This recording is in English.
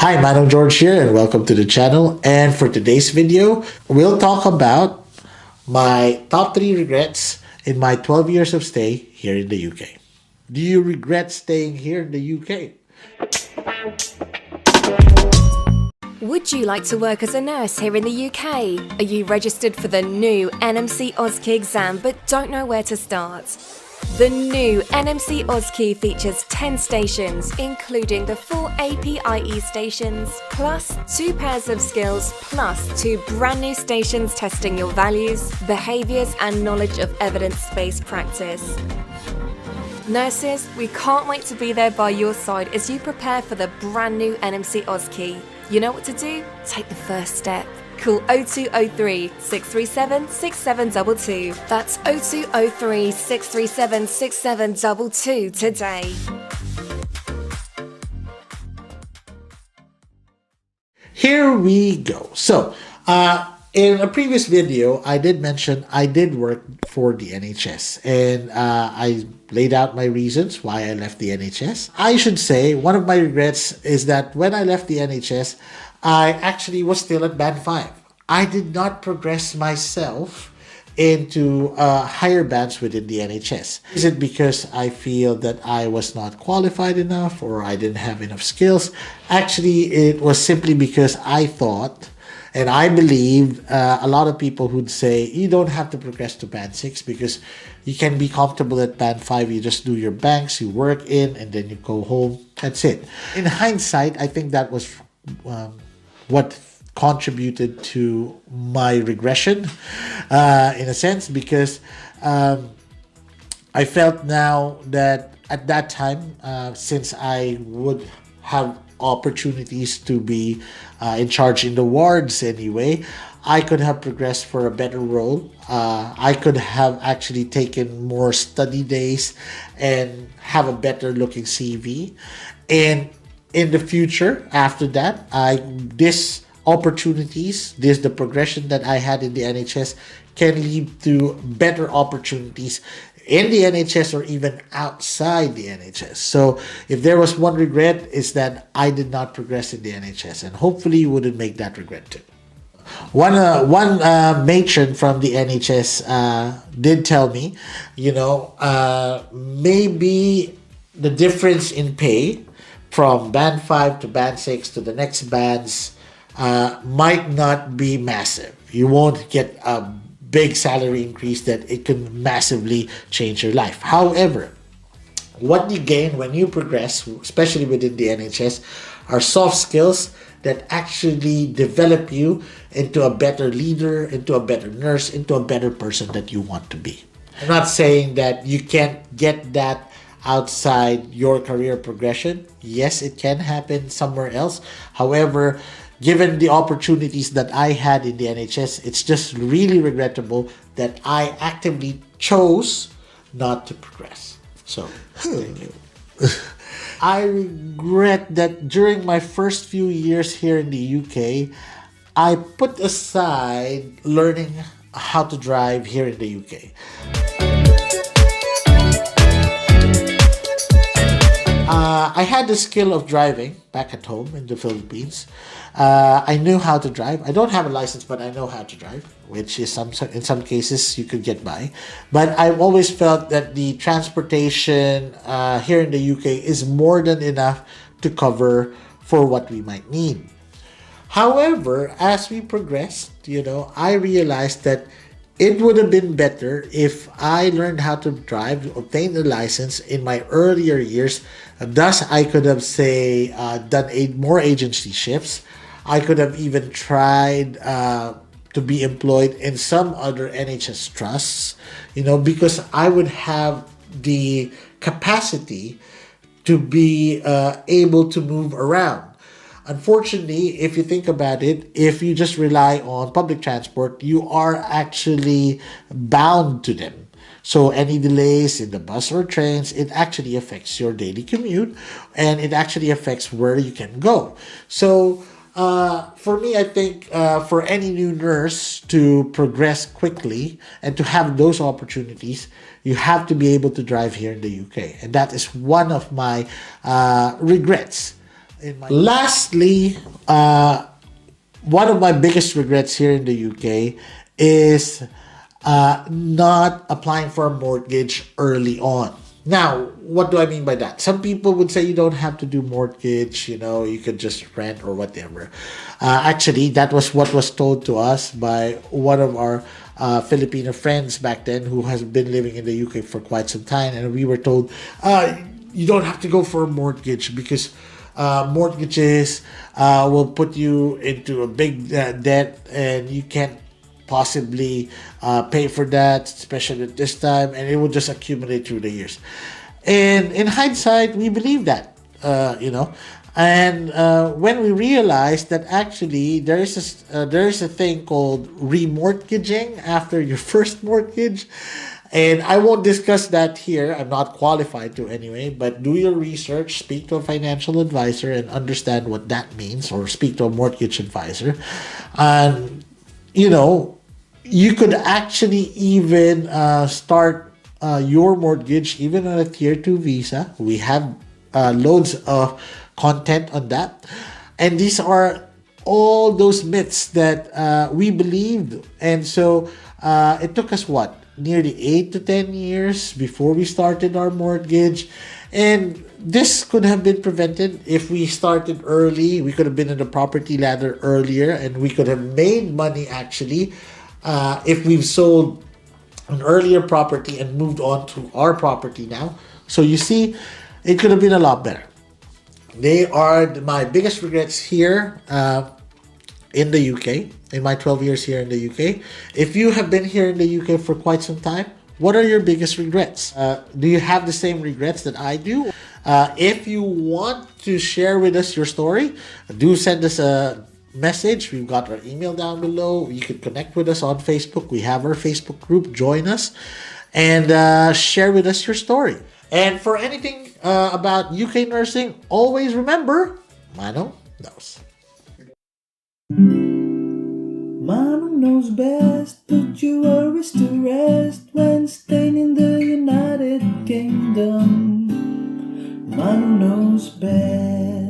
Hi, Manong George here and welcome to the channel. And for today's video, we'll talk about my top 3 regrets in my 12 years of stay here in the UK. Do you regret staying here in the UK? Would you like to work as a nurse here in the UK? Are you registered for the new NMC Key exam but don't know where to start? The new NMC Key features 10 stations, including the full APIE stations, plus 2 pairs of skills, plus 2 brand new stations testing your values, behaviours and knowledge of evidence-based practice. Nurses, we can't wait to be there by your side as you prepare for the brand new NMC Key. You know what to do? Take the first step. Call 0203 637 6722. That's 0203 637 6722 today. Here we go. So, in a previous video, I did mention I did work for the NHS and I laid out my reasons why I left the NHS. I should say one of my regrets is that when I left the NHS, I actually was still at Band 5. I did not progress myself into higher bands within the NHS. Is it because I feel that I was not qualified enough or I didn't have enough skills? Actually, it was simply because I thought and I believed a lot of people who'd say you don't have to progress to Band 6 because you can be comfortable at Band 5. You just do your banks, you work in, and then you go home. That's it. In hindsight, I think that was what contributed to my regression in a sense, because I felt now that at that time, since I would have opportunities to be in charge in the wards anyway, I could have progressed for a better role. I could have actually taken more study days and have a better looking CV. And in the future, after that, the progression that I had in the NHS can lead to better opportunities in the NHS or even outside the NHS. So if there was one regret, is that I did not progress in the NHS, and hopefully you wouldn't make that regret too. One matron from the NHS did tell me, maybe the difference in pay from Band 5 to Band 6 to the next bands might not be massive. You won't get a big salary increase that it can massively change your life. However, what you gain when you progress, especially within the NHS, are soft skills that actually develop you into a better leader, into a better nurse, into a better person that you want to be. I'm not saying that you can't get that outside your career progression. Yes, it can happen somewhere else. However, given the opportunities that I had in the NHS, it's just really regrettable that I actively chose not to progress. So, thank you. I regret that during my first few years here in the UK, I put aside learning how to drive here in the UK. I had the skill of driving back at home in the Philippines. I knew how to drive. I don't have a license, but I know how to drive, which is in some cases you could get by. But I've always felt that the transportation here in the UK is more than enough to cover for what we might need. However, as we progressed, I realized that it would have been better if I learned how to drive, obtained a license in my earlier years. Thus, I could have, done more agency shifts. I could have even tried to be employed in some other NHS trusts, because I would have the capacity to be able to move around. Unfortunately, if you think about it, if you just rely on public transport, you are actually bound to them. So any delays in the bus or trains, it actually affects your daily commute and it actually affects where you can go. So for me, I think for any new nurse to progress quickly and to have those opportunities, you have to be able to drive here in the UK. And that is one of my regrets Lastly, one of my biggest regrets here in the UK is not applying for a mortgage early on. Now, what do I mean by that? Some people would say you don't have to do mortgage, you could just rent or whatever. Actually, that was what was told to us by one of our Filipino friends back then who has been living in the UK for quite some time. And we were told, you don't have to go for a mortgage because mortgages will put you into a big debt and you can't possibly pay for that, especially at this time, and it will just accumulate through the years. And in hindsight, we believe that, And when we realized that actually there is a thing called remortgaging after your first mortgage, and I won't discuss that here. I'm not qualified to anyway, but do your research, speak to a financial advisor, and understand what that means, or speak to a mortgage advisor. And you could actually even start your mortgage even on a tier 2 visa. We have loads of content on that. And these are all those myths that we believed. And so it took us nearly 8 to 10 years before we started our mortgage. And this could have been prevented if we started early. We could have been in the property ladder earlier, and we could have made money actually if we've sold an earlier property and moved on to our property now. So you see, it could have been a lot better. They are my biggest regrets here in the UK, in my 12 years here in the UK. If you have been here in the UK for quite some time, what are your biggest regrets? Do you have the same regrets that I do? If you want to share with us your story, do send us a message. We've got our email down below. You can connect with us on Facebook. We have our Facebook group. Join us and share with us your story. And for anything about UK nursing, always remember, Manong knows. Manong knows best, put your worries to rest when staying in the United Kingdom. Manong knows best.